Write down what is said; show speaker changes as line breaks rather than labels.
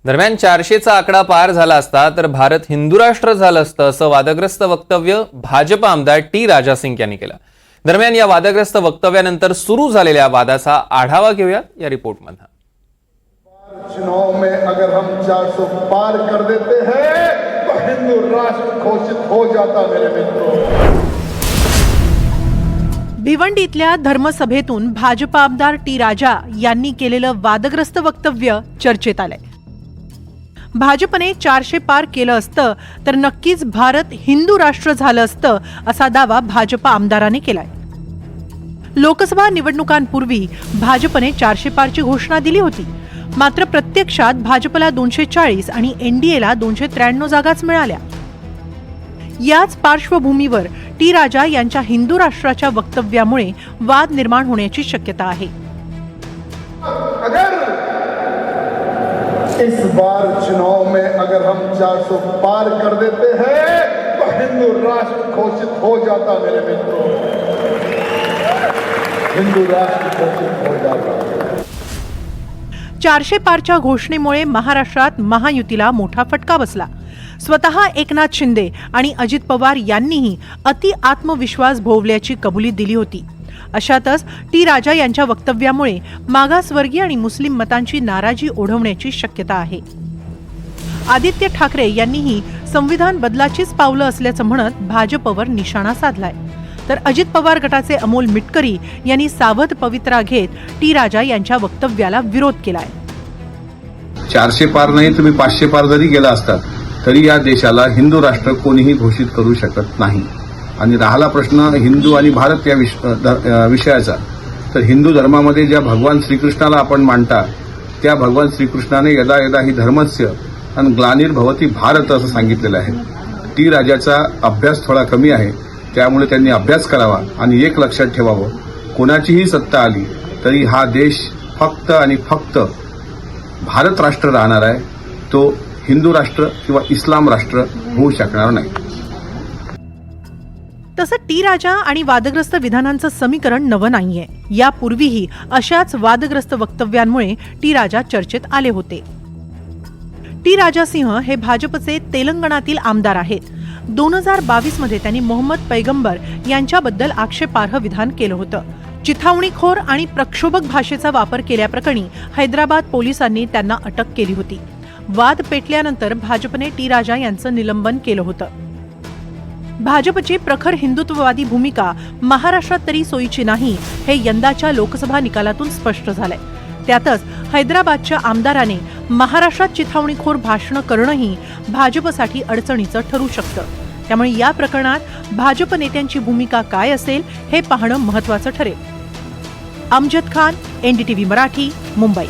दरम्यान 400चा आकडा पार झाला असता तर भारत हिंदू राष्ट्र झालं असतं असं वादग्रस्त वक्तव्य भाजप आमदार टी राजा सिंग यांनी केलं। दरम्यान या वादग्रस्त वक्तव्यानंतर सुरू झालेल्या वादाचा आढावा घेऊया या रिपोर्टमध्ये।
चुनाव में अगर हम 400 पार कर देते हैं तो हिंदू राष्ट्र घोषित हो जाता मेरे मित्रों।
भिवंडीतल्या धर्मसभेतून भाजप आमदार टी राजा यांनी केलेलं वादग्रस्त वक्तव्य चर्चेत आलंय। भाजपने 400 पार केलं असतं तर नक्कीच भारत हिंदू राष्ट्र झालं असतं असा दावा भाजप आमदाराने केलाय। लोकसभा निवडणुकांपूर्वी भाजपने 400 पारची घोषणा दिली होती, मात्र प्रत्यक्षात भाजपला 240 आणि एनडीएला 293 जागाच मिळाल्या। याच पार्श्वभूमीवर टी राजा यांच्या हिंदू राष्ट्राच्या वक्तव्यामुळे वाद निर्माण होण्याची शक्यता आहे।
अगर इस बार चुनाव में अगर हम 400 पार कर देते हैं तो हिंदू राष्ट्र घोषित हो जाता मेरे मित्रों। हिंदू राष्ट्र घोषित हो जाता।
400 पारच्या घोषणेमुळे महाराष्ट्रात महायुतीला मोठा फटका बसला। स्वतः एकनाथ शिंदे आणि अजित पवार यांनीही अति आत्मविश्वास भोवल्याची कबुली दिली होती। अशातच टी राजा यांच्या वक्तव्यामुळे मागासवर्गीय आणि मुस्लिम मतांची नाराजी ओढवण्याची शक्यता आहे। आदित्य ठाकरे यांनीही संविधान बदलाचीच पावलं असल्याचं म्हणत भाजपवर निशाणा साधलाय, तर अजित पवार गटाचे अमोल मिटकरी यांनी सावध पवित्रा घेत टी राजा यांच्या वक्तव्याला विरोध केलाय।
400 पार नाही तुम्ही 500 पार जरी गेला असतात तरी या देशाला हिंदू राष्ट्र कोणीही घोषित करू शकत नाही। आणि राहिला प्रश्न हिंदू आणि भारत या विषयाचा, तर हिंदू धर्मामध्ये ज्या भगवान श्रीकृष्णाला आपण मानता त्या भगवान श्रीकृष्णाने यदा यदा ही धर्मस्य आणि ग्लानिर्भवती भारत असं सांगितलेलं आहे। टी राजाचा अभ्यास थोडा कमी आहे, त्यामुळे त्यांनी अभ्यास करावा आणि एक लक्षात ठेवावं, कोणाचीही सत्ता आली तरी हा देश फक्त आणि फक्त भारत राष्ट्र राहणार आहे, तो हिंदू राष्ट्र किंवा इस्लाम राष्ट्र होऊ शकणार नाही।
तसं टी राजा आणि वादग्रस्त विधानांचं समीकरण नवं नाहीये। यापूर्वीही अशाच वादग्रस्त वक्तव्यांमुळे टी राजा चर्चेत आले होते। टी राजा सिंह हे भाजपचे तेलंगणातील आमदार आहेत। 2022 मध्ये त्यांनी मोहम्मद पैगंबर यांच्याबद्दल आक्षेपार्ह विधान केलं होतं। चिथावणीखोर आणि प्रक्षोभक भाषेचा वापर केल्याप्रकरणी हैदराबाद पोलिसांनी त्यांना अटक केली होती। वाद पेटल्यानंतर भाजपने टी राजा यांचं निलंबन केलं होतं। भाजपची प्रखर हिंदुत्ववादी भूमिका महाराष्ट्रात तरी सोयीची नाही हे यंदाच्या लोकसभा निकालातून स्पष्ट झालंय। त्यातच हैदराबादच्या आमदाराने महाराष्ट्रात चिथावणीखोर भाषणं करणंही भाजपसाठी अडचणीचं ठरू शकतं। त्यामुळे या प्रकरणात भाजप नेत्यांची भूमिका काय असेल हे पाहणं महत्त्वाचं ठरेल। अमजद खान, NDTV मराठी, मुंबई।